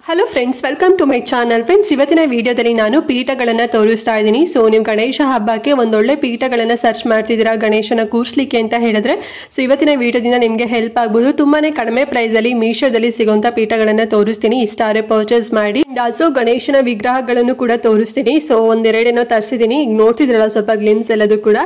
Hello friends, welcome to my channel. Friends, ಇವತ್ತಿನ ವಿಡಿಯೋದಲ್ಲಿ ನಾನು ಪೀಠಗಳನ್ನು ತೋರಿಸ್ತಾ ಇದ್ದೀನಿ. ಸೊ ನೀವು ಗಣೇಶ ಹಬ್ಬಕ್ಕೆ ಒಂದೊಳ್ಳೆ ಪೀಠಗಳನ್ನು ಸರ್ಚ್ ಮಾಡ್ತಿದ್ದೀರಾ ಗಣೇಶನ ಕೂರಿಸಲಿಕ್ಕೆ ಅಂತ ಹೇಳಿದ್ರೆ ಸೊ ಇವತ್ತಿನ ವಿಡಿಯೋದಿಂದ ನಿಮಗೆ ಹೆಲ್ಪ್ ಆಗ್ಬೋದು. ತುಂಬಾನೇ ಕಡಿಮೆ ಪ್ರೈಸಲ್ಲಿ ಮೀಶೋದಲ್ಲಿ ಸಿಗುವಂಥ ಪೀಠಗಳನ್ನು ತೋರಿಸ್ತೀನಿ. ಇಷ್ಟಾರೆ ಪರ್ಚೇಸ್ ಮಾಡಿ. ಆಲ್ಸೋ ಗಣೇಶನ ವಿಗ್ರಹಗಳನ್ನು ಕೂಡ ತೋರಿಸ್ತೀನಿ. ಸೊ ಒಂದೆರಡೇನೋ ತರಿಸಿದ್ದೀನಿ. ಈಗ ನೋಡ್ತಿದ್ರಲ್ಲ ಸ್ವಲ್ಪ ಗ್ಲಿಮ್ಸ್ ಎಲ್ಲದೂ ಕೂಡ.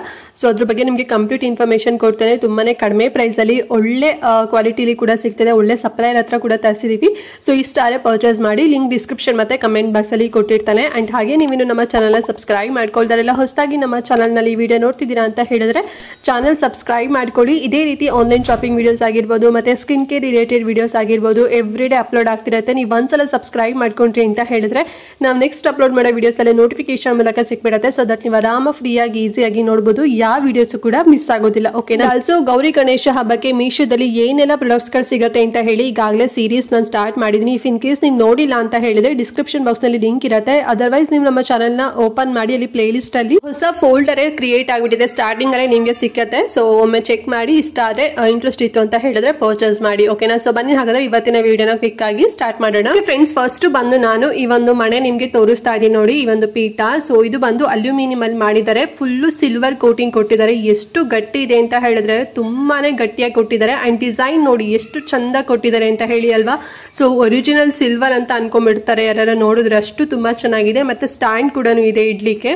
ಸೊ ಅದ್ರ ಬಗ್ಗೆ ನಿಮಗೆ ಕಂಪ್ಲೀಟ್ ಇನ್ಫಾರ್ಮೇಶನ್ ಕೊಡ್ತೇನೆ. ತುಂಬಾನೇ ಕಡಿಮೆ ಪ್ರೈಸಲ್ಲಿ ಒಳ್ಳೆ ಕ್ವಾಲಿಟಿಲಿ ಕೂಡ ಸಿಗ್ತದೆ. ಒಳ್ಳೆ ಸಪ್ಲೈಯರ್ ಹತ್ರ ಕೂಡ ತರಿಸಿದೀವಿ. ಸೊ ಇಷ್ಟಾರೆ ಪರ್ಚೇಸ್ ಮಾಡಿ. ಲಿಂಕ್ ಡಿಸ್ಕ್ರಿಪ್ಷನ್ ಮತ್ತೆ ಕಮೆಂಟ್ ಬಾಕ್ಸ್ ಅಲ್ಲಿ ಕೊಟ್ಟಿರ್ತಾನೆ. ಅಂಡ್ ಹಾಗೆ ನೀವಿನ್ನು ನಮ್ಮ ಚಾನಲ್ ಸಬ್ಸ್ಕ್ರೈಬ್ ಮಾಡ್ಕೊಳ್ತಾರಲ್ಲ, ಹೊಸದಾಗಿ ನಮ್ಮ ಚಾನಲ್ ನಲ್ಲಿ ವಿಡಿಯೋ ನೋಡ್ತಿದ್ದೀರಾ ಅಂತ ಹೇಳಿದ್ರೆ ಚಾನಲ್ ಸಬ್ಸ್ಕ್ರೈಬ್ ಮಾಡ್ಕೊಳ್ಳಿ. ಇದೇ ರೀತಿ ಆನ್ಲೈನ್ ಶಾಪಿಂಗ್ ವಿಡಿಯೋಸ್ ಆಗಿರ್ಬೋದು, ಮತ್ತೆ ಸ್ಕಿನ್ ಕೇರ್ ರಿಲೇಟೆಡ್ ವಿಡಿಯೋಸ್ ಆಗಿರ್ಬೋದು ಎವ್ರಿ ಡೇ ಅಪ್ಲೋಡ್ ಆಗ್ತಿರುತ್ತೆ. ನೀವು ಒಂದ್ಸಲ ಸಬ್ಸ್ಕ್ರೈಬ್ ಮಾಡ್ಕೊಂಡ್ರಿ ಅಂತ ಹೇಳಿದ್ರೆ ನಾವು ನೆಕ್ಸ್ಟ್ ಅಪ್ಲೋಡ್ ಮಾಡೋ ವಿಡಿಯೋಸ್ ಅಲ್ಲಿ ನೋಟಿಫಿಕೇಶನ್ ಮೂಲಕ ಸಿಕ್ಬಿಡುತ್ತೆ. ಸೊ ದಟ್ ನೀವು ಆರಾಮ ಫ್ರೀಯಾಗಿ ಈಸಿಯಾಗಿ ನೋಡಬಹುದು. ಯಾವ ವಿಡಿಯೋಸ್ ಕೂಡ ಮಿಸ್ ಆಗೋದಿಲ್ಲ. ಓಕೆನಾ? ಆಲ್ಸೋ ಗೌರಿ ಗಣೇಶ ಹಬ್ಬಕ್ಕೆ ಮೀಶೋದಲ್ಲಿ ಏನೆಲ್ಲ ಪ್ರಾಡಕ್ಟ್ಸ್ ಗಳು ಸಿಗುತ್ತೆ ಅಂತ ಹೇಳಿ ಈಗಾಗಲೇ ಸೀರೀಸ್ ನಾನು ಸ್ಟಾರ್ಟ್ ಮಾಡಿದ್ದೀನಿ. ಇಫ್ ಇನ್ ಕೇಸ್ ನೀವು ನೋಡಿಲ್ಲ ಅಂತ ಹೇಳಿದ್ರೆ ಡಿಸ್ಕ್ರಿಪ್ಷನ್ ಬಾಕ್ಸ್ ನಲ್ಲಿ ಲಿಂಕ್ ಇರುತ್ತೆ. ಅದರ್ವೈಸ್ ನೀವು ನಮ್ಮ ಚಾನಲ್ ನ ಓಪನ್ ಮಾಡಿ ಅಲ್ಲಿ ಪ್ಲೇ ಲಿಸ್ಟ್ ಅಲ್ಲಿ ಹೊಸ ಫೋಲ್ಡರ್ ಕ್ರಿಯೇಟ್ ಆಗಿಬಿಟ್ಟಿದೆ. ಸ್ಟಾರ್ಟಿಂಗ್ ಅಲ್ಲೇ ನಿಮಗೆ ಸಿಕ್ಕತ್ತೆ. ಸೊ ಒಮ್ಮೆ ಚೆಕ್ ಮಾಡಿ. ಇಷ್ಟ ಆದ್ರೆ ಇಂಟ್ರೆಸ್ಟ್ ಇತ್ತು ಅಂತ ಹೇಳಿದ್ರೆ ಪರ್ಚೇಸ್ ಮಾಡಿ. ಓಕೆನಾ? ಸೊ ಬನ್ನಿ ಹಾಗಾದ್ರೆ ಇವತ್ತಿನ ವಿಡಿಯೋನ ಕ್ವಿಕ್ ಆಗಿ ಸ್ಟಾರ್ಟ್ ಮಾಡೋಣ. ಫ್ರೆಂಡ್ಸ್, ಫಸ್ಟ್ ಬಂದು ನಾನು ಈ ಒಂದು ಮಣೆ ನಿಮ್ಗೆ ತೋರಿಸ್ತಾ ಇದ್ದೀನಿ ನೋಡಿ. ಈ ಒಂದು ಪೀಠ. ಸೊ ಇದು ಬಂದು ಅಲ್ಯೂಮಿನಿಯಂ ಅಲ್ಲಿ ಮಾಡಿದ್ದಾರೆ. ಫುಲ್ಲು ಸಿಲ್ವರ್ ಕೋಟಿಂಗ್ ಕೊಟ್ಟಿದ್ದಾರೆ. ಎಷ್ಟು ಗಟ್ಟಿ ಇದೆ ಅಂತ ಹೇಳಿದ್ರೆ ತುಂಬಾನೇ ಗಟ್ಟಿಯಾಗಿ ಕೊಟ್ಟಿದ್ದಾರೆ. ಅಂಡ್ ಡಿಸೈನ್ ನೋಡಿ ಎಷ್ಟು ಚಂದ ಕೊಟ್ಟಿದ್ದಾರೆ ಅಂತ ಹೇಳಿ ಅಲ್ವಾ. ಸೊ ಒರಿಜಿನಲ್ ಸಿಲ್ವರ್ ಅಂತ ಅನ್ಕೊಂಡ್ಬಿಡ್ತಾರೆ ಯಾರು ನೋಡಿದ್ರೆ. ಅಷ್ಟು ತುಂಬಾ ಚೆನ್ನಾಗಿದೆ. ಮತ್ತೆ ಸ್ಟ್ಯಾಂಡ್ ಕೂಡ ಇದೆ ಇಡ್ಲಿಕ್ಕೆ,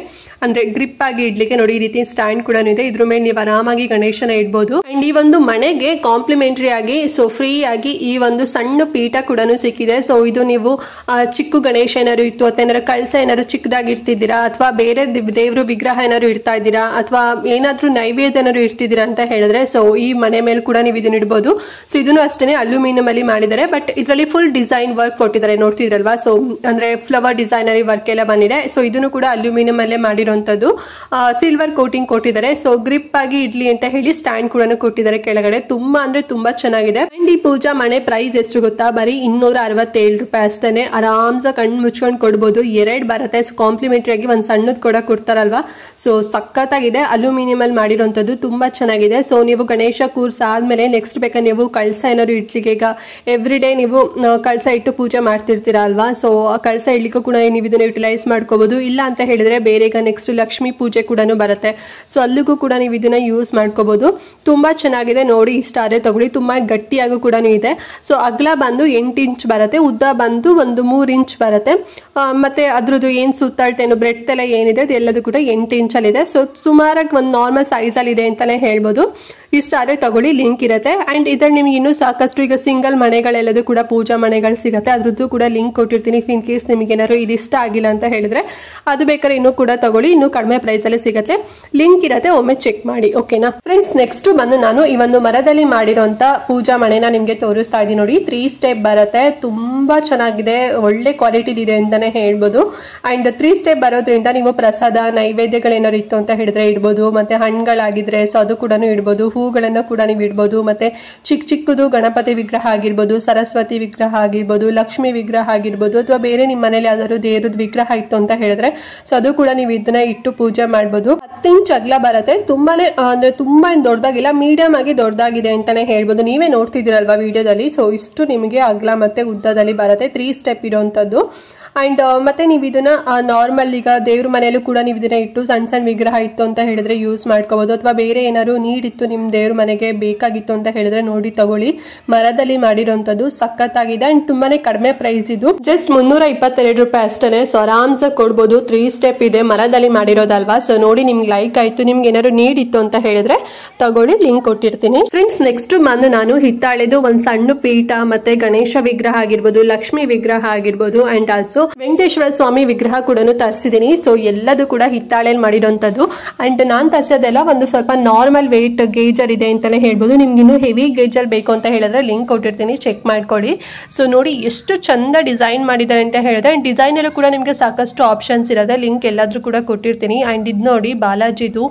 ಅಂದ್ರೆ ಗ್ರಿಪ್ ಆಗಿ ಇಡ್ಲಿಕ್ಕೆ. ನೋಡಿ ಈ ರೀತಿ ಸ್ಟ್ಯಾಂಡ್ ಕೂಡ ಇದೆ. ಇದ್ರ ಮೇಲೆ ನೀವು ಆರಾಮಾಗಿ ಗಣೇಶನ ಇಡ್ಬೋದು. ಅಂಡ್ ಈ ಒಂದು ಮನೆಗೆ ಕಾಂಪ್ಲಿಮೆಂಟರಿ ಆಗಿ ಸೊ ಫ್ರೀ ಆಗಿ ಈ ಒಂದು ಸಣ್ಣ ಪೀಠ ಕೂಡ ಸಿಕ್ಕಿದೆ. ಸೊ ಇದು ನೀವು ಚಿಕ್ಕ ಗಣೇಶ ಏನಾದ್ರು ಇತ್ತು ಅಥವಾ ಏನಾದ್ರು ಕಳಸ ಏನಾದ್ರು ಚಿಕ್ಕದಾಗಿ ಇಡ್ತಿದ್ದೀರಾ, ಅಥವಾ ಬೇರೆ ದೇವ್ರ ವಿಗ್ರಹ ಏನಾದ್ರು ಇಡ್ತಾ ಇದ್ದೀರಾ, ಅಥವಾ ಏನಾದ್ರೂ ನೈವೇದ್ಯ ಏನಾದ್ರು ಇಡ್ತಿದ್ದೀರಾ ಅಂತ ಹೇಳಿದ್ರೆ ಸೊ ಈ ಮನೆ ಮೇಲೆ ಕೂಡ ನೀವು ಇದನ್ನ ಇಡ್ಬೋದು. ಸೊ ಇದನ್ನು ಅಷ್ಟೇ ಅಲ್ಯೂಮಿನಿಯಂ ಅಲ್ಲಿ ಮಾಡಿದ್ದಾರೆ. ಬಟ್ ಇದರಲ್ಲಿ ಫುಲ್ ಡಿಸೈನ್ ವರ್ಕ್ ಕೊಟ್ಟಿದ್ದಾರೆ ನೋಡ್ತಿದ್ರಲ್ವಾ. ಸೊ ಅಂದ್ರೆ ಫ್ಲವರ್ ಡಿಸೈನರಿ ವರ್ಕ್ ಎಲ್ಲ ಬಂದಿದೆ. ಸೊ ಇದನ್ನು ಕೂಡ ಅಲ್ಯೂಮಿನಿಯಂ ಅಲ್ಲೇ ಮಾಡಿರೋಂಥದ್ದು. ಸಿಲ್ವರ್ ಕೋಟಿಂಗ್ ಕೊಟ್ಟಿದ್ದಾರೆ. ಸೊ ಗ್ರಿಪ್ ಆಗಿ ಇಡ್ಲಿ ಅಂತ ಹೇಳಿ ಸ್ಟ್ಯಾಂಡ್ ಕೂಡ ಕೊಟ್ಟಿದ್ದಾರೆ ಕೆಳಗಡೆ. ತುಂಬಾ ಅಂದ್ರೆ ತುಂಬಾ ಚೆನ್ನಾಗಿದೆ. ಅಂಡ್ ಈ ಪೂಜಾ ಮಣೆ ಪ್ರೈಸ್ ಎಷ್ಟು ಗೊತ್ತಾ? ಬರೀ 267 ರೂಪಾಯಿ ಅಷ್ಟೇ. ಆರಾಮ್ಸ ಕಣ್ಣು ಮುಚ್ಕೊಂಡು ಕೊಡ್ಬೋದು. 2 ಬರುತ್ತೆ. ಸೊ ಕಾಂಪ್ಲಿಮೆಂಟರಿ ಆಗಿ ಒಂದ್ ಸಣ್ಣದ್ ಕೂಡ ಕೊಡ್ತಾರಲ್ವಾ. ಸೊ ಸಖತ್ತಾಗಿದೆ. ಅಲ್ಯೂಮಿನಿಯಂ ಅಲ್ಲಿ ಮಾಡಿರೋಂಥದ್ದು ತುಂಬಾ ಚೆನ್ನಾಗಿದೆ. ಸೊ ನೀವು ಗಣೇಶ ಕೂರ್ಸ್ ಆದ್ಮೇಲೆ ನೆಕ್ಸ್ಟ್ ಬೇಕಾದ್ರೆ ನೀವು ಕಳಸ ಏನಾದ್ರು ಇಡ್ಲಿಕ್ಕೆ, ಈಗ ಎವ್ರಿ ಡೇ ನೀವು ಕಳಸ ಇಟ್ಟು ಪೂಜೆ ಮಾಡ್ತಿರ್ತೀರಾ ಅಲ್ವಾ. ಸೊ ಆ ಕಳಸ ಇಡ್ಲಿಕ್ಕೂ ಕೂಡ ನೀವು ಇದನ್ನ ಯುಟಿಲೈಸ್ ಮಾಡ್ಕೋಬಹುದು. ಇಲ್ಲ ಅಂತ ಹೇಳಿದ್ರೆ ಬೇರೆ ಈಗ ನೆಕ್ಸ್ಟ್ ಲಕ್ಷ್ಮೀ ಪೂಜೆ ಕೂಡ ಬರುತ್ತೆ. ಸೊ ಅಲ್ಲಿಗೂ ಕೂಡ ನೀವು ಇದನ್ನ ಯೂಸ್ ಮಾಡ್ಕೋಬಹುದು. ತುಂಬಾ ಚೆನ್ನಾಗಿದೆ ನೋಡಿ. ಇಷ್ಟ ಆದ್ರೆ ತಗೊಳ್ಳಿ. ತುಂಬಾ ಗಟ್ಟಿಯಾಗೂ ಕೂಡ ಇದೆ. ಸೊ ಅಗಲ ಬಂದು 8 ಇಂಚ್ ಬರುತ್ತೆ. ಉದ್ದ ಬಂದು ಒಂದು 3 ಇಂಚ್ ಬರುತ್ತೆ. ಮತ್ತೆ ಅದ್ರದ್ದು ಏನ್ ಸುತ್ತಳತೆನು ಬ್ರೆಡ್ ಎಲ್ಲ ಏನಿದೆ ಅದೆಲ್ಲದು ಕೂಡ 8 ಇಂಚಲ್ಲಿ ಇದೆ. ಸೊ ಸುಮಾರಾಗಿ ಒಂದು ನಾರ್ಮಲ್ ಸೈಜ್ ಅಲ್ಲಿ ಇದೆ ಅಂತಾನೆ ಹೇಳ್ಬೋದು. ಇಷ್ಟ ಆದ್ರೆ ತಗೊಳ್ಳಿ. ಲಿಂಕ್ ಇರುತ್ತೆ. ಅಂಡ್ ಇದ್ರಲ್ಲಿ ನಿಮ್ಗೆ ಇನ್ನೂ ಸಾಕಷ್ಟು ಈಗ ಸಿಂಗಲ್ ಮನೆಗಳೆಲ್ಲದೂ ಕೂಡ ಪೂಜಾ ಮನೆಗಳು ಸಿಗುತ್ತೆ. ಅದ್ರದ್ದು ಕೂಡ ಲಿಂಕ್ ಕೊಟ್ಟಿರ್ತೀನಿ. ಇಫ್ ಇನ್ ಕೇಸ್ ನಿಮಗೆ ಏನಾದ್ರು ಇದು ಇಷ್ಟ ಆಗಿಲ್ಲ ಅಂತ ಹೇಳಿದ್ರೆ ಅದು ಬೇಕಾದ್ರೆ ಇನ್ನೂ ಕೂಡ ತಗೊಳ್ಳಿ. ಇನ್ನೂ ಕಡಿಮೆ ಪ್ರೈಸ್ ಅಲ್ಲಿ ಸಿಗುತ್ತೆ. ಲಿಂಕ್ ಇರುತ್ತೆ. ಒಮ್ಮೆ ಚೆಕ್ ಮಾಡಿ. ಓಕೆನಾ ಫ್ರೆಂಡ್ಸ್? ನೆಕ್ಸ್ಟ್ ಬಂದು ನಾನು ಈ ಒಂದು ಮರದಲ್ಲಿ ಮಾಡಿರೋಂತ ಪೂಜಾ ಮನೆನ ನಿಮ್ಗೆ ತೋರಿಸ್ತಾ ಇದ್ದೀನಿ ನೋಡಿ. 3 ಸ್ಟೆಪ್ ಬರುತ್ತೆ. ತುಂಬಾ ಚೆನ್ನಾಗಿದೆ. ಒಳ್ಳೆ ಕ್ವಾಲಿಟಿ ಇದೆ ಅಂತಾನೆ ಹೇಳ್ಬೋದು. ಅಂಡ್ 3 ಸ್ಟೆಪ್ ಬರೋದ್ರಿಂದ ನೀವು ಪ್ರಸಾದ ನೈವೇದ್ಯಗಳೇನಾದ್ರು ಇತ್ತು ಅಂತ ಹೇಳಿದ್ರೆ ಇಡ್ಬೋದು. ಮತ್ತೆ ಹಣ್ಣುಗಳಾಗಿದ್ರೆ ಸೊ ಅದು ಕೂಡ ಇಡ್ಬೋದು. ಹೂಗಳನ್ನ ಕೂಡ ನೀವು ಇಡ್ಬೋದು. ಮತ್ತೆ ಚಿಕ್ಕದು ಗಣಪತಿ ವಿಗ್ರಹ ಆಗಿರ್ಬೋದು, ಸರಸ್ವತಿ ವಿಗ್ರಹ ಆಗಿರ್ಬೋದು, ಲಕ್ಷ್ಮಿ ವಿಗ್ರಹ ಆಗಿರ್ಬೋದು, ಅಥವಾ ಬೇರೆ ನಿಮ್ಮ ಮನೇಲಿ ಯಾವ್ದಾದ್ರು ದೇವ್ರದ್ ವಿಗ್ರಹ ಇತ್ತು ಅಂತ ಹೇಳಿದ್ರೆ ಸೊ ಅದು ಕೂಡ ನೀವು ಇದನ್ನ ಇಟ್ಟು ಪೂಜೆ ಮಾಡ್ಬೋದು. 10 ಇಂಚ್ ಅಗಲ ಬರುತ್ತೆ. ತುಂಬಾನೇ ಅಂದ್ರೆ ತುಂಬಾ ಏನ್ ದೊಡ್ಡದಾಗಿಲ್ಲ, ಮೀಡಿಯಂ ಆಗಿ ದೊಡ್ಡದಾಗಿದೆ ಅಂತಾನೆ ಹೇಳ್ಬೋದು. ನೀವೇ ನೋಡ್ತಿದ್ದೀರಲ್ವಾ ವಿಡಿಯೋದಲ್ಲಿ. ಸೊ ಇಷ್ಟು ನಿಮಗೆ ಅಗಲ ಮತ್ತೆ ಉದ್ದದಲ್ಲಿ ಬರುತ್ತೆ. 3 ಸ್ಟೆಪ್ ಇರೋಂಥದ್ದು. ಅಂಡ್ ಮತ್ತೆ ನೀವು ಇದನ್ನ ನಾರ್ಮಲ್ ಈಗ ದೇವ್ರ ಮನೆಯಲ್ಲೂ ಕೂಡ ನೀವು ಇದನ್ನ ಇಟ್ಟು ಸಣ್ಣ ಸಣ್ಣ ವಿಗ್ರಹ ಇತ್ತು ಅಂತ ಹೇಳಿದ್ರೆ ಯೂಸ್ ಮಾಡ್ಕೋಬಹುದು. ಅಥವಾ ಬೇರೆ ಏನಾದ್ರು ನೀಡಿತ್ತು ನಿಮ್ ದೇವ್ರ ಮನೆಗೆ ಬೇಕಾಗಿತ್ತು ಅಂತ ಹೇಳಿದ್ರೆ ನೋಡಿ ತಗೊಳ್ಳಿ. ಮರದಲ್ಲಿ ಮಾಡಿರೋಂಥದ್ದು ಸಖತ್ತಾಗಿದೆ. ಅಂಡ್ ತುಂಬಾನೇ ಕಡಿಮೆ ಪ್ರೈಸ್. ಇದು ಜಸ್ಟ್ 322 ರೂಪಾಯಿ ಅಷ್ಟೇ. ಸೊ ಆರಾಮ್ಸ ಕೊಡ್ಬೋದು. 3 ಸ್ಟೆಪ್ ಇದೆ. ಮರದಲ್ಲಿ ಮಾಡಿರೋದಲ್ವಾ. ಸೊ ನೋಡಿ ನಿಮ್ಗೆ ಲೈಕ್ ಆಯ್ತು, ನಿಮ್ಗೆ ಏನಾದ್ರು ನೀಡಿತ್ತು ಅಂತ ಹೇಳಿದ್ರೆ ತಗೊಳ್ಳಿ. ಲಿಂಕ್ ಕೊಟ್ಟಿರ್ತೀನಿ. ಫ್ರೆಂಡ್ಸ್, ನೆಕ್ಸ್ಟ್ ಬಂದು ನಾನು ಹಿತ್ತಾಳೆದು ಒಂದ್ ಸಣ್ಣ ಪೀಠ ಮತ್ತೆ ಗಣೇಶ ವಿಗ್ರಹ ಆಗಿರ್ಬೋದು, ಲಕ್ಷ್ಮಿ ವಿಗ್ರಹ ಆಗಿರ್ಬೋದು, ಅಂಡ್ ಆಲ್ಸೋ ವೆಂಕಟೇಶ್ವರ ಸ್ವಾಮಿ ವಿಗ್ರಹ ಕೂಡ ತರಿಸಿದೀನಿ. ಸೊ ಎಲ್ಲದೂ ಕೂಡ ಹಿತ್ತಾಳೆಯಲ್ಲಿ ಮಾಡಿರೋಂಥದ್ದು. ಅಂಡ್ ನಾನ್ ತರಿಸೋದೆಲ್ಲ ಒಂದು ಸ್ವಲ್ಪ ನಾರ್ಮಲ್ ವೇಟ್ ಗೇಜರ್ ಇದೆ ಅಂತಾನೆ ಹೇಳ್ಬೋದು. ನಿಮ್ಗೆ ಇನ್ನೂ ಹೆವಿ ಗೇಜರ್ ಬೇಕು ಅಂತ ಹೇಳಿದ್ರೆ ಲಿಂಕ್ ಕೊಟ್ಟಿರ್ತೀನಿ, ಚೆಕ್ ಮಾಡ್ಕೊಳ್ಳಿ. ಸೊ ನೋಡಿ ಎಷ್ಟು ಚಂದ ಡಿಸೈನ್ ಮಾಡಿದ್ದಾರೆ ಅಂತ ಹೇಳಿದ್ರೆ. ಅಂಡ್ ಡಿಸೈನ್ ಅಲ್ಲೂ ಕೂಡ ನಿಮ್ಗೆ ಸಾಕಷ್ಟು ಆಪ್ಷನ್ಸ್ ಇರುತ್ತೆ. ಲಿಂಕ್ ಎಲ್ಲಾದ್ರೂ ಕೂಡ ಕೊಟ್ಟಿರ್ತೀನಿ. ಅಂಡ್ ಇದು ನೋಡಿ ಬಾಲಾಜಿದು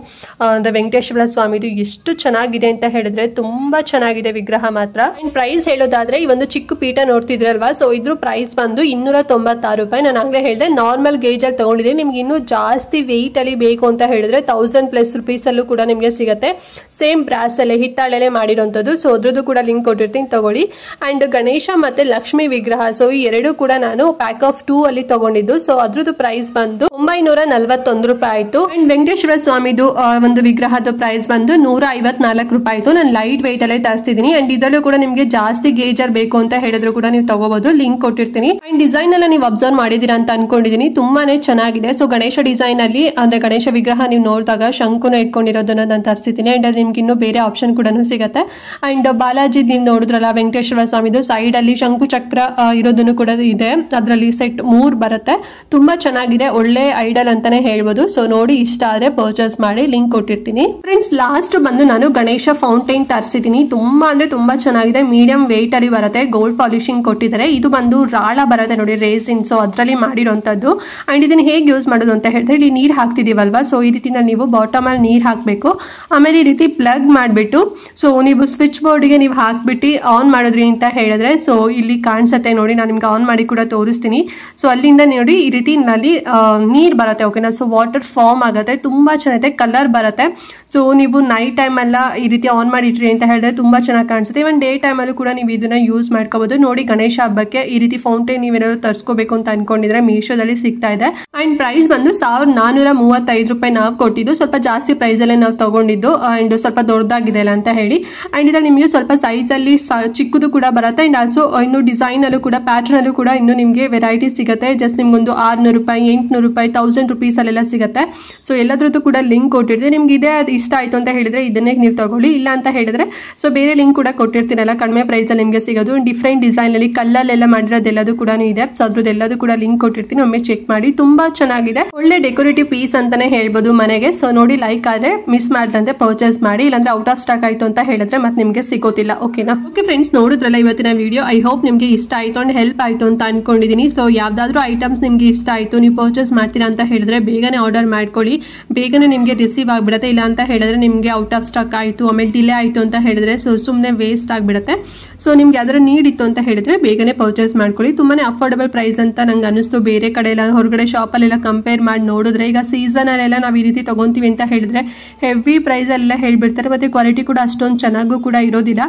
ಅಂದ್ರೆ ವೆಂಕಟೇಶ್ವರ ಸ್ವಾಮಿದು ಎಷ್ಟು ಚೆನ್ನಾಗಿದೆ ಅಂತ ಹೇಳಿದ್ರೆ ತುಂಬಾ ಚೆನ್ನಾಗಿದೆ ವಿಗ್ರಹ ಮಾತ್ರ. ಅಂಡ್ ಪ್ರೈಸ್ ಹೇಳೋದಾದ್ರೆ ಈ ಒಂದು ಚಿಕ್ಕ ಪೀಠ ನೋಡ್ತಿದ್ರಲ್ವಾ. ಸೊ ಇದ್ರ ಪ್ರೈಸ್ ಬಂದು 296 ರೂಪಾಯಿ. ನಾನು ಆಗಲೇ ಹೇಳಿದೆ ನಾರ್ಮಲ್ ಗೇಜಲ್ಲಿ ತೊಗೊಂಡಿದ್ದೀನಿ. ನಿಮ್ಗೆ ಇನ್ನೂ ಜಾಸ್ತಿ ವೆಯ್ಟಲ್ಲಿ ಬೇಕು ಅಂತ ಹೇಳಿದ್ರೆ 1000+ ರೂಪೀಸಲ್ಲೂ ಕೂಡ ನಿಮಗೆ ಸಿಗುತ್ತೆ. ಸೇಮ್ ಬ್ರಾಸಲ್ಲೇ ಹಿತ್ತಾಳೆಲೆ ಮಾಡಿರೋಂಥದ್ದು. ಸೊ ಅದ್ರದ್ದು ಕೂಡ ಲಿಂಕ್ ಕೊಟ್ಟಿರ್ತೀನಿ, ತಗೊಳ್ಳಿ. ಆ್ಯಂಡ್ ಗಣೇಶ ಮತ್ತು ಲಕ್ಷ್ಮಿ ವಿಗ್ರಹ, ಸೊ ಈ ಎರಡೂ ಕೂಡ ನಾನು ಪ್ಯಾಕ್ ಆಫ್ 2 ಅಲ್ಲಿ ತೊಗೊಂಡಿದ್ದು. ಸೊ ಅದ್ರದ್ದು ಪ್ರೈಸ್ ಬಂದು 941 ರೂಪಾಯಿ ಆಯಿತು. ಆ್ಯಂಡ್ ವೆಂಕಟೇಶ್ವರ ಸ್ವಾಮಿದು ಒಂದು ವಿಗ್ರಹದ ಪ್ರೈಸ್ ಬಂದು 154 ರೂಪಾಯಿ ಆಯಿತು. ನಾನು ಲೈಟ್ ವೆಯ್ಟಲ್ಲೇ ತರಿಸ್ತಿದ್ದೀನಿ. ಆ್ಯಂಡ್ ಇದರಲ್ಲೂ ಕೂಡ ನಿಮಗೆ ಜಾಸ್ತಿ ಗೇಜರ್ ಬೇಕು ಅಂತ ಹೇಳಿದ್ರು ಕೂಡ ನೀವು ತಗೋಬಹುದು, ಲಿಂಕ್ ಕೊಟ್ಟಿರ್ತೀನಿ. ಆ್ಯಂಡ್ ಡಿಸೈನ್ ಎಲ್ಲ ನೀವು ಅಬ್ಸರ್ವ್ ಮಾಡಿದೀರಾ ಅಂತ ಅನ್ಕೊಂಡಿದ್ದೀನಿ, ತುಂಬಾನೇ ಚೆನ್ನಾಗಿದೆ. ಸೊ ಗಣೇಶ ಡಿಸೈನ್ ಅಲ್ಲಿ ಅಂದ್ರೆ ಗಣೇಶ ವಿಗ್ರಹ ನೀವು ನೋಡಿದಾಗ ಶಂಕುನ ಇಟ್ಕೊಂಡಿರೋದನ್ನ ನಾನು ತರಿಸಿದ್ದೀನಿ. ಆ್ಯಂಡ್ ಅದು ನಿಮ್ಗೆ ಇನ್ನೂ ಬೇರೆ ಆಪ್ಷನ್ ಕೂಡ ಸಿಗುತ್ತೆ. ಆ್ಯಂಡ್ ಬಾಲಾಜಿ ನೀವು ನೋಡಿದ್ರಲ್ಲ ವೆಂಕಟೇಶ್ವರ ಸ್ವಾಮಿದು ಸೈಡ್ ಅಲ್ಲಿ ಶಂಕು ಚಕ್ರ ಇರೋದನ್ನು ಕೂಡ ಇದೆ. ಅದರಲ್ಲಿ ಸೆಟ್ 3 ಬರುತ್ತೆ. ತುಂಬಾ ಚೆನ್ನಾಗಿದೆ, ಒಳ್ಳೆ ಐಡಲ್ ಅಂತಾನೆ ಹೇಳ್ಬೋದು. ಸೊ ನೋಡಿ, ಇಷ್ಟ ಆದ್ರೆ ಪರ್ಚೇಸ್ ಮಾಡಿ, ಲಿಂಕ್ ಕೊಟ್ಟಿರ್ತೀನಿ. ಫ್ರೆಂಡ್ಸ್, ಲಾಸ್ಟ್ ಬಂದು ನಾನು ಗಣೇಶ ಫೌಂಟೈನ್ ತರಿಸಿದ್ದೀನಿ. ತುಂಬಾ ಅಂದ್ರೆ ತುಂಬಾ ಚೆನ್ನಾಗಿದೆ. ಮೀಡಿಯಂ ವೆಯ್ಟ್ ಅಲ್ಲಿ ಬರುತ್ತೆ, ಗೋಲ್ಡ್ ಪಾಲಿಶಿಂಗ್ ಕೊಟ್ಟಿದ್ದಾರೆ. ಇದು ಬಂದು ರಾಳ ಬರುತ್ತೆ ನೋಡಿ, ರೇಸಿನ್. ಸೊ ಅದರಲ್ಲಿ ಮಾಡಿರೋಂಥದ್ದು. ಅಂಡ್ ಇದನ್ನ ಹೇಗೆ ಯೂಸ್ ಮಾಡೋದು ಅಂತ ಹೇಳಿದ್ರೆ, ಇಲ್ಲಿ ನೀರು ಹಾಕ್ತಿದೀವಲ್ವಾ, ಸೊ ಈ ರೀತಿಯಿಂದ ನೀವು ಬಾಟಮ್ ಅಲ್ಲಿ ನೀರು ಹಾಕಬೇಕು. ಆಮೇಲೆ ಈ ರೀತಿ ಪ್ಲಗ್ ಮಾಡಿಬಿಟ್ಟು, ಸೊ ನೀವು ಸ್ವಿಚ್ ಬೋರ್ಡ್ಗೆ ನೀವು ಹಾಕ್ಬಿಟ್ಟು ಆನ್ ಮಾಡಿದ್ರಿ ಅಂತ ಹೇಳಿದ್ರೆ, ಸೊ ಇಲ್ಲಿ ಕಾಣಿಸುತ್ತೆ ನೋಡಿ, ನಾನು ನಿಮ್ಗೆ ಆನ್ ಮಾಡಿ ಕೂಡ ತೋರಿಸ್ತೀನಿ. ಸೊ ಅಲ್ಲಿಂದ ನೋಡಿ ಈ ರೀತಿ ನಲ್ಲಿ ನೀರು ಬರುತ್ತೆ, ಓಕೆನಾ. ಸೊ ವಾಟರ್ ಫಾರ್ಮ್ ಆಗುತ್ತೆ, ತುಂಬಾ ಚೆನ್ನಾಗಿದೆ, ಕಲರ್ ಬರುತ್ತೆ. ಸೊ ನೀವು ನೈಟ್ ಟೈಮ್ ಎಲ್ಲ ಈ ರೀತಿ ಆನ್ ಮಾಡಿಟ್ರಿ ಅಂತ ಹೇಳಿದ್ರೆ ತುಂಬಾ ಚೆನ್ನಾಗಿ ಕಾಣಿಸುತ್ತೆ. ಇವನ್ ಡೇ ಟೈಮ್ ಅಲ್ಲೂ ಕೂಡ ನೀವು ಇದನ್ನ ಯೂಸ್ ಮಾಡ್ಕೋಬಹುದು. ನೋಡಿ, ಗಣೇಶ ಹಬ್ಬಕ್ಕೆ ಈ ರೀತಿ ಫೌಂಟೈನ್ ನೀವೇನಾದ್ರು ತರಿಸ್ಕೋಬೇಕು ಅಂತ ಅನ್ಕೊಂಡಿದ್ರೆ ಮೀಶೋದಲ್ಲಿ ಸಿಗ್ತಾ ಇದೆ. ಅಂಡ್ ಪ್ರೈಸ್ ಬಂದು 1435 ರೂಪಾಯಿ ನಾವು ಕೊಟ್ಟಿದ್ದು. ಸ್ವಲ್ಪ ಜಾಸ್ತಿ ಪ್ರೈಸ್ ಅಲ್ಲೇ ನಾವು ತಗೊಂಡಿದ್ದು. ಅಂಡ್ ಸ್ವಲ್ಪ ದೊಡ್ಡದಾಗಿದೆ ಅಲ್ಲ ಅಂತ ಹೇಳಿ. ಅಂಡ್ ಇದ್ರಲ್ಲಿ ನಿಮಗೆ ಸ್ವಲ್ಪ ಸೈಜ್ ಅಲ್ಲಿ ಚಿಕ್ಕದು ಕೂಡ ಬರುತ್ತೆ. ಅಂಡ್ ಆಲ್ಸೋ ಇನ್ನು ಡಿಸೈನ್ ಅಲ್ಲೂ ಕೂಡ ಪ್ಯಾಟರ್ನ್ ಅಲ್ಲೂ ಕೂಡ ಇನ್ನು ನಿಮಗೆ ವೆರೈಟಿ ಸಿಗುತ್ತೆ. ಜಸ್ಟ್ ನಿಮ್ಗೊಂದು 600 ರೂಪಾಯಿ, 800 ರೂಪಾಯಿ, 1000 ರೂಪೀಸ್ ಅಲ್ಲೆಲ್ಲ ಸಿಗುತ್ತೆ. ಸೊ ಎಲ್ಲದ್ರದ್ದು ಕೂಡ ಲಿಂಕ್ ಕೊಟ್ಟಿರ್ತೀನಿ. ನಿಮ್ಗೆ ಇದೇ ಅದು ಇಷ್ಟ ಆಯ್ತು ಅಂತ ಹೇಳಿದ್ರೆ ಇದನ್ನೇ ನೀವು ತಗೊಳ್ಳಿ. ಇಲ್ಲ ಅಂತ ಹೇಳಿದ್ರೆ ಸೊ ಬೇರೆ ಲಿಂಕ್ ಕೂಡ ಕೊಟ್ಟಿರ್ತೀನಲ್ಲ, ಕಡಿಮೆ ಪ್ರೈಸ್ ಅಲ್ಲಿ ನಿಮಗೆ ಸಿಗೋದು. ಡಿಫ್ರೆಂಟ್ ಡಿಸೈನ್ ಅಲ್ಲಿ ಕಲ್ಲಲ್ಲೆಲ್ಲ ಮಾಡಿರೋದೆಲ್ಲದು ಕೂಡ ಇದೆ. ಸೊ ಅದ್ರದ್ದೆಲ್ಲದು ಕೂಡ ಲಿಂಕ್ ಕೊಟ್ಟಿರ್ತೀನಿ, ಒಮ್ಮೆ ಚೆಕ್ ಮಾಡಿ. ತುಂಬಾ ಚೆನ್ನಾಗಿದೆ, ಒಳ್ಳೆ ಡೆಕೋರೇಟಿವ್ ಪೀಸ್ ಅಂತಾನೆ ಹೇಳ್ಬೋದು ಮನೆಗೆ. ಸೊ ನೋಡಿ, ಲೈಕ್ ಆದ್ರೆ ಮಿಸ್ ಮಾಡ್ದಂತೆ ಪರ್ಚೇಸ್ ಮಾಡಿ. ಇಲ್ಲಾಂದ್ರೆ ಔಟ್ ಆಫ್ ಸ್ಟಾಕ್ ಆಯ್ತು ಅಂತ ಹೇಳಿದ್ರೆ ಮತ್ತೆ ನಿಮಗೆ ಸಿಗೋತಿಲ್ಲ, ಓಕೆನಾ. ಓಕೆ ಫ್ರೆಂಡ್ಸ್, ನೋಡಿದ್ರಲ್ಲ ಇವತ್ತಿನ ವಿಡಿಯೋ. ಐ ಹೋಪ್ ನಿಮಗೆ ಇಷ್ಟ ಆಯ್ತು ಅಂಡ್ ಹೆಲ್ಪ್ ಆಯ್ತು ಅಂತ ಅನ್ಕೊಂಡಿದ್ದೀನಿ. ಸೊ ಯಾವ್ದಾದ್ರು ಐಟಮ್ಸ್ ನಿಮ್ಗೆ ಇಷ್ಟ ಆಯ್ತು, ನೀವು ಪರ್ಚೇಸ್ ಮಾಡ್ತೀರಾ ಅಂತ ಹೇಳಿದ್ರೆ ಬೇಗನೆ ಆರ್ಡರ್ ಮಾಡ್ಕೊಳ್ಳಿ, ಬೇಗನೆ ನಿಮಗೆ ರಿಸೀವ್ ಆಗಿಬಿಡುತ್ತೆ. ಇಲ್ಲ ಅಂತ ಹೇಳಿದ್ರೆ ನಿಮಗೆ ಔಟ್ ಆಫ್ ಸ್ಟಾಕ್ ಆಯಿತು, ಆಮೇಲೆ ಡಿಲೇ ಆಯಿತು ಅಂತ ಹೇಳಿದ್ರೆ ಸೊ ಸುಮ್ಮನೆ ವೇಸ್ಟ್ ಆಗಿಬಿಡುತ್ತೆ. ಸೊ ನಿಮ್ಗೆ ಯಾವ್ದಾದ್ರು ನೀಡ್ ಇತ್ತು ಅಂತ ಹೇಳಿದ್ರೆ ಬೇಗನೆ ಪರ್ಚೇಸ್ ಮಾಡ್ಕೊಳ್ಳಿ. ತುಂಬಾನೇ ಅಫೋರ್ಡಬಲ್ ಪ್ರೈಸ್ ಅಂತ ನಂಗೆ ಅನಿಸ್ತು. ಬೇರೆ ಕಡೆ ಎಲ್ಲ ಹೊರಗಡೆ ಶಾಪಲ್ಲೆಲ್ಲ ಕಂಪೇರ್ ಮಾಡಿ ನೋಡಿದ್ರೆ, ಈಗ ಸೀಸನಲ್ಲೆಲ್ಲ ನಾವು ಈ ರೀತಿ ತೊಗೊತೀವಿ ಅಂತ ಹೇಳಿದ್ರೆ ಹೆವಿ ಪ್ರೈಸಲ್ಲೆಲ್ಲ ಹೇಳ್ಬಿಡ್ತಾರೆ, ಮತ್ತು ಕ್ವಾಲಿಟಿ ಕೂಡ ಅಷ್ಟೊಂದು ಚೆನ್ನಾಗೂ ಕೂಡ ಇರೋದಿಲ್ಲ.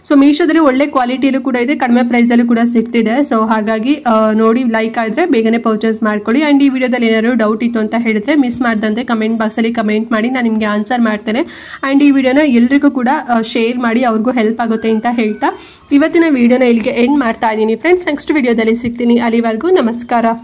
ಸೊ ಮೀಶೋದಲ್ಲಿ ಒಳ್ಳೆ ಕ್ವಾಲಿಟಿಯಲ್ಲೂ ಕೂಡ ಇದೆ, ಕಡಿಮೆ ಪ್ರೈಸಲ್ಲೂ ಕೂಡ ಸಿಗ್ತಿದೆ. ಸೊ ಹಾಗಾಗಿ ನೋಡಿ, ಲೈಕ್ ಆದರೆ ಬೇಗನೆ ಪರ್ಚೇಸ್ ಮಾಡ್ಕೊಳ್ಳಿ. ಆ್ಯಂಡ್ ಈ ವಿಡಿಯೋದಲ್ಲಿ ಏನಾದ್ರು ಡೌಟ್ ಇತ್ತು ಅಂತ ಹೇಳಿದ್ರೆ ಮಿಸ್ ಮಾಡ್ದಂತೆ ಕಮೆಂಟ್ ಬಾಕ್ಸಲ್ಲಿ ಕಮೆಂಟ್ ಮಾಡಿ, ನಾನು ನಿಮಗೆ ಆನ್ಸರ್ ಮಾಡ್ತೇನೆ. ಆ್ಯಂಡ್ ಈ ವಿಡಿಯೋನ ಎಲ್ರಿಗೂ ಕೂಡ ಶೇರ್ ಮಾಡಿ, ಅವ್ರಿಗೂ ಹೆಲ್ಪ್ ಆಗುತ್ತೆ ಅಂತ ಹೇಳ್ತಾ ಇವತ್ತಿನ ವಿಡಿಯೋನ ಇಲ್ಲಿಗೆ ಎಂಡ್ ಮಾಡ್ತಾ ಇದ್ದೀನಿ ಫ್ರೆಂಡ್ಸ್. ನೆಕ್ಸ್ಟ್ ವಿಡಿಯೋದಲ್ಲಿ ಸಿಗ್ತೀನಿ, ಅಲ್ಲಿವರೆಗೂ ನಮಸ್ಕಾರ.